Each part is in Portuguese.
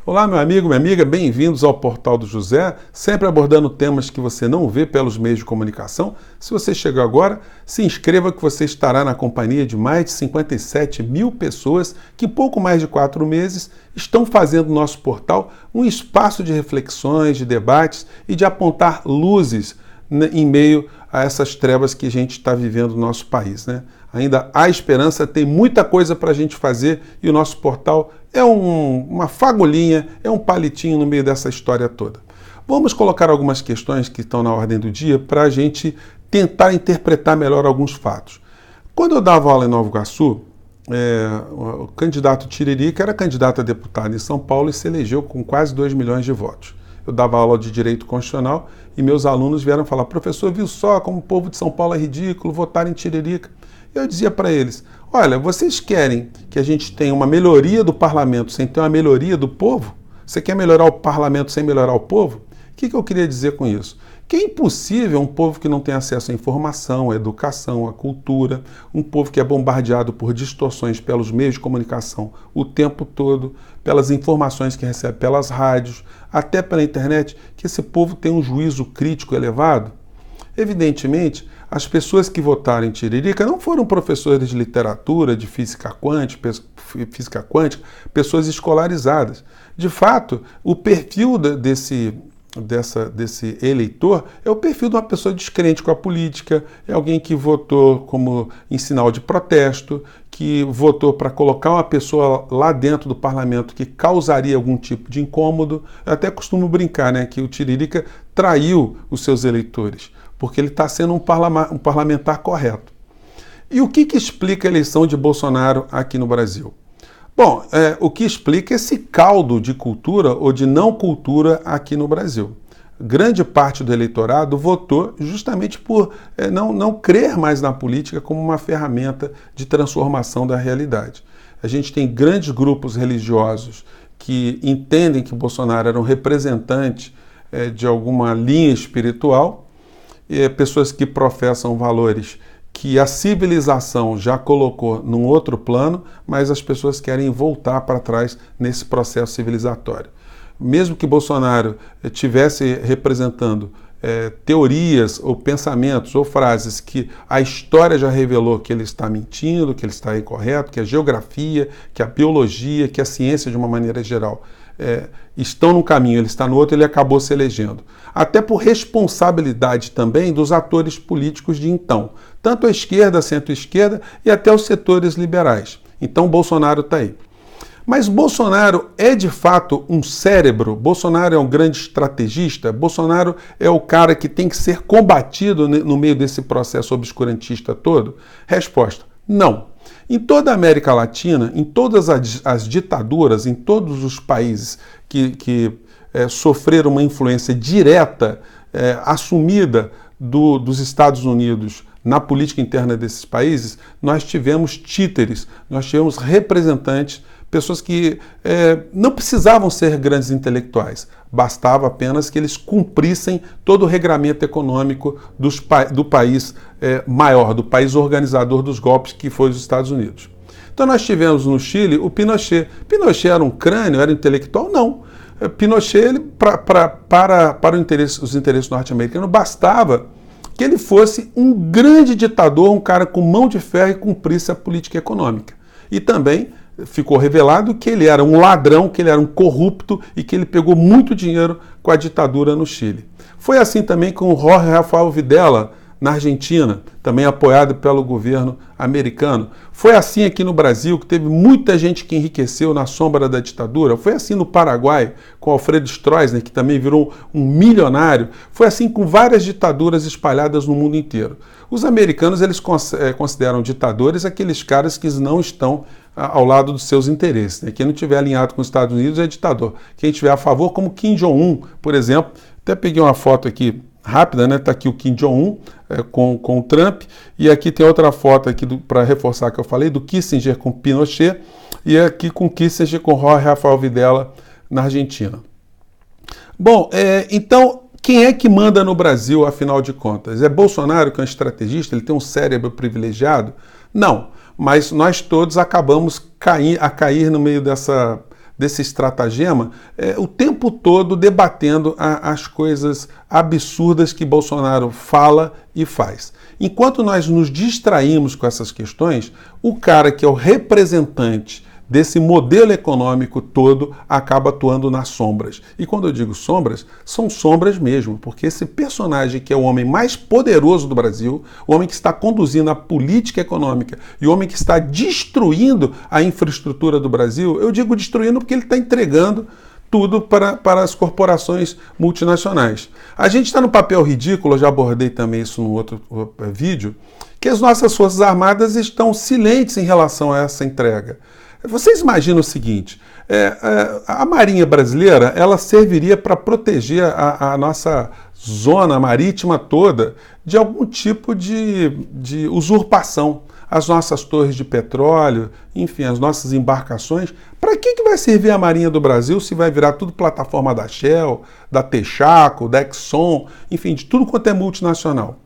Olá, meu amigo, minha amiga, bem-vindos ao Portal do José, sempre abordando temas que você não vê pelos meios de comunicação. Se você chegou agora, se inscreva que você estará na companhia de mais de 57 mil pessoas que, em pouco mais de 4 meses, estão fazendo do nosso portal um espaço de reflexões, de debates e de apontar luzes em meio a essas trevas que a gente está vivendo no nosso país, né? Ainda há esperança, tem muita coisa para a gente fazer e o nosso portal é uma fagulhinha, é um palitinho no meio dessa história toda. Vamos colocar algumas questões que estão na ordem do dia para a gente tentar interpretar melhor alguns fatos. Quando eu dava aula em Nova Iguaçu, o candidato Tiririca era candidato a deputado em São Paulo e se elegeu com quase 2 milhões de votos. Eu dava aula de Direito Constitucional e meus alunos vieram falar: professor, viu só como o povo de São Paulo é ridículo, votar em Tiririca. Eu dizia para eles: olha, vocês querem que a gente tenha uma melhoria do parlamento sem ter uma melhoria do povo? Você quer melhorar o parlamento sem melhorar o povo? O que eu queria dizer com isso? Que é impossível um povo que não tem acesso à informação, à educação, à cultura, um povo que é bombardeado por distorções pelos meios de comunicação o tempo todo, pelas informações que recebe pelas rádios, até pela internet, que esse povo tem um juízo crítico elevado. Evidentemente, as pessoas que votaram em Tiririca não foram professores de literatura, de física quântica, pessoas escolarizadas. De fato, o perfil desse eleitor é o perfil de uma pessoa descrente com a política, é alguém que votou como em sinal de protesto, que votou para colocar uma pessoa lá dentro do parlamento que causaria algum tipo de incômodo. Eu até costumo brincar, né, que o Tiririca traiu os seus eleitores, porque ele está sendo um parlamentar correto. E o que explica a eleição de Bolsonaro aqui no Brasil? Bom, o que explica esse caldo de cultura ou de não cultura aqui no Brasil. Grande parte do eleitorado votou justamente por não crer mais na política como uma ferramenta de transformação da realidade. A gente tem grandes grupos religiosos que entendem que Bolsonaro era um representante de alguma linha espiritual, pessoas que professam valores que a civilização já colocou num outro plano, mas as pessoas querem voltar para trás nesse processo civilizatório. Mesmo que Bolsonaro estivesse representando teorias ou pensamentos ou frases que a história já revelou que ele está mentindo, que ele está incorreto, que a geografia, que a biologia, que a ciência de uma maneira geral estão num caminho, ele está no outro, ele acabou se elegendo. Até por responsabilidade também dos atores políticos de então, tanto a esquerda, a centro-esquerda e até os setores liberais. Então Bolsonaro está aí. Mas Bolsonaro é de fato um cérebro? Bolsonaro é um grande estrategista? Bolsonaro é o cara que tem que ser combatido no meio desse processo obscurantista todo? Resposta: não. Em toda a América Latina, em todas as ditaduras, em todos os países que sofreram uma influência direta, assumida dos Estados Unidos na política interna desses países, nós tivemos títeres, nós tivemos representantes, pessoas que não precisavam ser grandes intelectuais, bastava apenas que eles cumprissem todo o regramento econômico do país maior, do país organizador dos golpes, que foi os Estados Unidos. Então nós tivemos no Chile o Pinochet. Pinochet era um crânio, era intelectual? Não. Pinochet, para os interesses norte-americanos, bastava que ele fosse um grande ditador, um cara com mão de ferro e cumprisse a política econômica. E também ficou revelado que ele era um ladrão, que ele era um corrupto e que ele pegou muito dinheiro com a ditadura no Chile. Foi assim também com o Jorge Rafael Videla, na Argentina, também apoiado pelo governo americano. Foi assim aqui no Brasil, que teve muita gente que enriqueceu na sombra da ditadura. Foi assim no Paraguai, com Alfredo Stroessner, que também virou um milionário. Foi assim com várias ditaduras espalhadas no mundo inteiro. Os americanos, eles consideram ditadores aqueles caras que não estão ao lado dos seus interesses, né? Quem não estiver alinhado com os Estados Unidos é ditador. Quem estiver a favor, como Kim Jong-un, por exemplo. Até peguei uma foto aqui rápida, né? Está aqui o Kim Jong-un com o Trump, e aqui tem outra foto aqui para reforçar que eu falei, do Kissinger com Pinochet, e aqui com Kissinger com Jorge Rafael Videla na Argentina. Bom, então, quem é que manda no Brasil, afinal de contas? É Bolsonaro, que é um estrategista, ele tem um cérebro privilegiado? Não, mas nós todos acabamos a cair no meio desse estratagema, o tempo todo debatendo as coisas absurdas que Bolsonaro fala e faz. Enquanto nós nos distraímos com essas questões, o cara que é o representante desse modelo econômico todo acaba atuando nas sombras. E quando eu digo sombras, são sombras mesmo, porque esse personagem que é o homem mais poderoso do Brasil, o homem que está conduzindo a política econômica e o homem que está destruindo a infraestrutura do Brasil, eu digo destruindo porque ele está entregando tudo para as corporações multinacionais. A gente está no papel ridículo, eu já abordei também isso num outro vídeo, que as nossas Forças Armadas estão silentes em relação a essa entrega. Vocês imaginam o seguinte, a Marinha Brasileira ela serviria para proteger a nossa zona marítima toda de algum tipo de usurpação. As nossas torres de petróleo, enfim, as nossas embarcações. Para que vai servir a Marinha do Brasil se vai virar tudo plataforma da Shell, da Texaco, da Exxon, enfim, de tudo quanto é multinacional?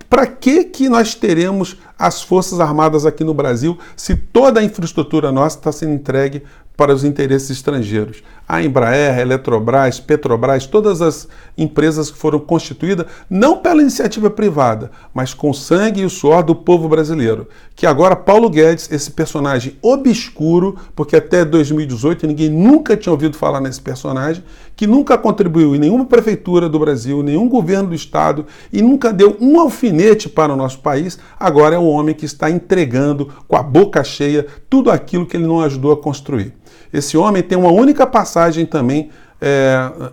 Para que nós teremos as Forças Armadas aqui no Brasil se toda a infraestrutura nossa está sendo entregue para os interesses estrangeiros? A Embraer, a Eletrobras, Petrobras, todas as empresas que foram constituídas não pela iniciativa privada, mas com o sangue e o suor do povo brasileiro. Que agora Paulo Guedes, esse personagem obscuro, porque até 2018 ninguém nunca tinha ouvido falar nesse personagem, que nunca contribuiu em nenhuma prefeitura do Brasil, nenhum governo do estado e nunca deu um alfinete para o nosso país, agora é o homem que está entregando com a boca cheia tudo aquilo que ele não ajudou a construir. Esse homem tem uma única passagem também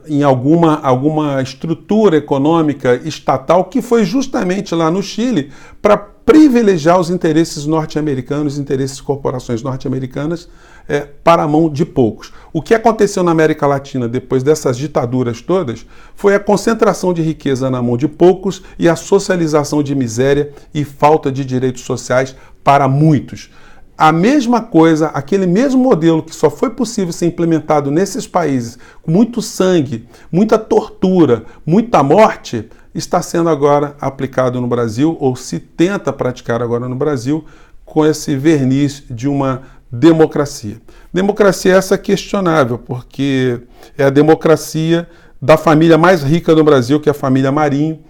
em alguma estrutura econômica estatal que foi justamente lá no Chile para privilegiar os interesses norte-americanos, os interesses de corporações norte-americanas para a mão de poucos. O que aconteceu na América Latina depois dessas ditaduras todas foi a concentração de riqueza na mão de poucos e a socialização de miséria e falta de direitos sociais para muitos. A mesma coisa, aquele mesmo modelo que só foi possível ser implementado nesses países, com muito sangue, muita tortura, muita morte, está sendo agora aplicado no Brasil, ou se tenta praticar agora no Brasil, com esse verniz de uma democracia. Democracia essa questionável, porque é a democracia da família mais rica do Brasil, que é a família Marinho,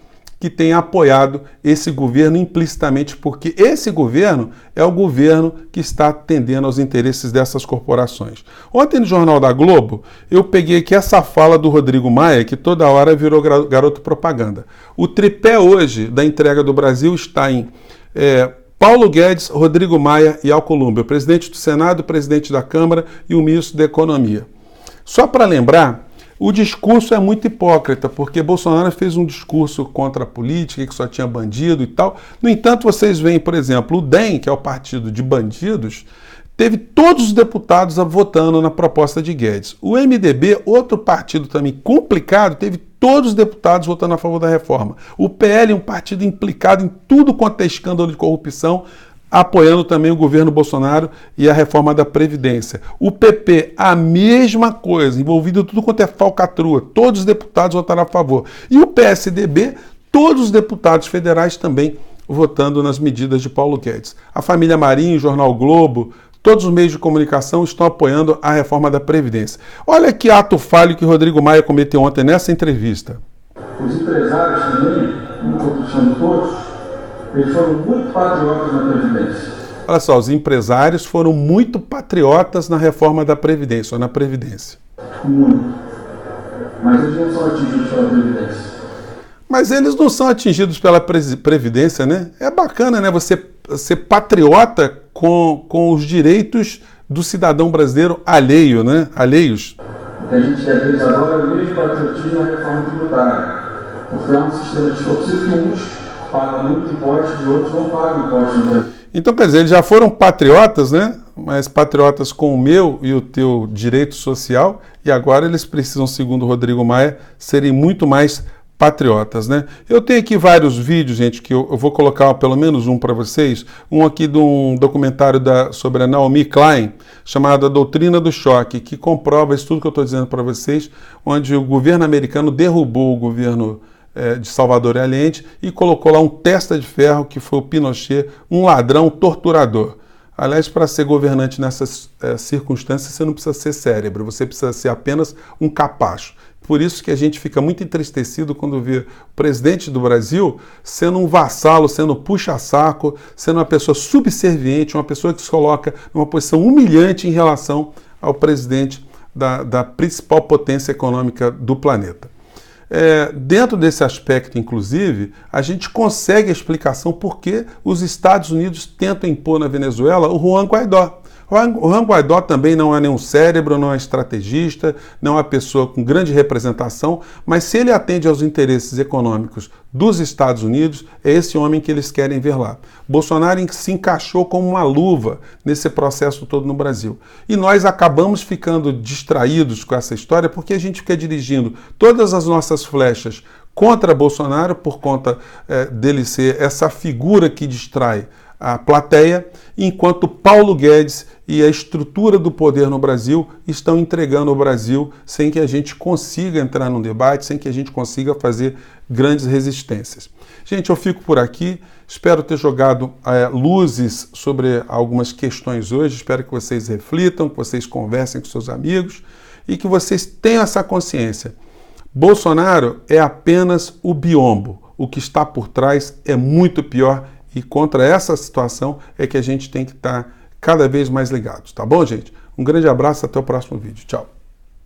que tem apoiado esse governo implicitamente, porque esse governo é o governo que está atendendo aos interesses dessas corporações. Ontem no Jornal da Globo, eu peguei aqui essa fala do Rodrigo Maia, que toda hora virou garoto propaganda. O tripé hoje da entrega do Brasil está em Paulo Guedes, Rodrigo Maia e Alcolumbre, o presidente do Senado, o presidente da Câmara e o ministro da Economia. Só para lembrar, o discurso é muito hipócrita, porque Bolsonaro fez um discurso contra a política, que só tinha bandido e tal. No entanto, vocês veem, por exemplo, o DEM, que é o partido de bandidos, teve todos os deputados votando na proposta de Guedes. O MDB, outro partido também complicado, teve todos os deputados votando a favor da reforma. O PL, um partido implicado em tudo quanto é escândalo de corrupção, apoiando também o governo Bolsonaro e a reforma da Previdência. O PP, a mesma coisa, envolvido em tudo quanto é falcatrua, todos os deputados votaram a favor. E o PSDB, todos os deputados federais também votando nas medidas de Paulo Guedes. A família Marinho, o Jornal Globo, todos os meios de comunicação estão apoiando a reforma da Previdência. Olha que ato falho que Rodrigo Maia cometeu ontem nessa entrevista. Os empresários também, não estou puxando todos, eles foram muito patriotas na Previdência. Olha só, os empresários foram muito patriotas na reforma da Previdência, ou na Previdência. Muito. Mas eles não são atingidos pela Previdência. Mas eles não são atingidos pela Previdência, né? É bacana, né? Você ser patriota com os direitos do cidadão brasileiro alheio, né? Alheios. O que a gente quer ver agora é o mesmo patriotismo na reforma tributária. Porque é um sistema distorcido que uns pagam muito imposto e outros não pagam imposto. Então, quer dizer, eles já foram patriotas, né? Mas patriotas com o meu e o teu direito social, e agora eles precisam, segundo o Rodrigo Maia, serem muito mais patriotas, né? Eu tenho aqui vários vídeos, gente, que eu vou colocar pelo menos um para vocês. Um aqui de um documentário sobre a Naomi Klein, chamado A Doutrina do Choque, que comprova isso tudo que eu estou dizendo para vocês, onde o governo americano derrubou o governo de Salvador Allende e colocou lá um testa de ferro que foi o Pinochet, um ladrão torturador. Aliás, para ser governante nessas circunstâncias, você não precisa ser cérebro, você precisa ser apenas um capacho. Por isso que a gente fica muito entristecido quando vê o presidente do Brasil sendo um vassalo, sendo puxa-saco, sendo uma pessoa subserviente, uma pessoa que se coloca numa posição humilhante em relação ao presidente da principal potência econômica do planeta. Dentro desse aspecto, inclusive, a gente consegue a explicação por que os Estados Unidos tentam impor na Venezuela o Juan Guaidó. O Juan Guaidó também não é nenhum cérebro, não é estrategista, não é uma pessoa com grande representação, mas se ele atende aos interesses econômicos dos Estados Unidos, é esse homem que eles querem ver lá. Bolsonaro se encaixou como uma luva nesse processo todo no Brasil. E nós acabamos ficando distraídos com essa história porque a gente fica dirigindo todas as nossas flechas contra Bolsonaro por conta dele ser essa figura que distrai a plateia, enquanto Paulo Guedes e a estrutura do poder no Brasil estão entregando o Brasil sem que a gente consiga entrar num debate, sem que a gente consiga fazer grandes resistências. Gente, eu fico por aqui, espero ter jogado luzes sobre algumas questões hoje, espero que vocês reflitam, que vocês conversem com seus amigos e que vocês tenham essa consciência. Bolsonaro é apenas o biombo, o que está por trás é muito pior. E contra essa situação é que a gente tem que estar cada vez mais ligados, tá bom, gente? Um grande abraço, até o próximo vídeo. Tchau.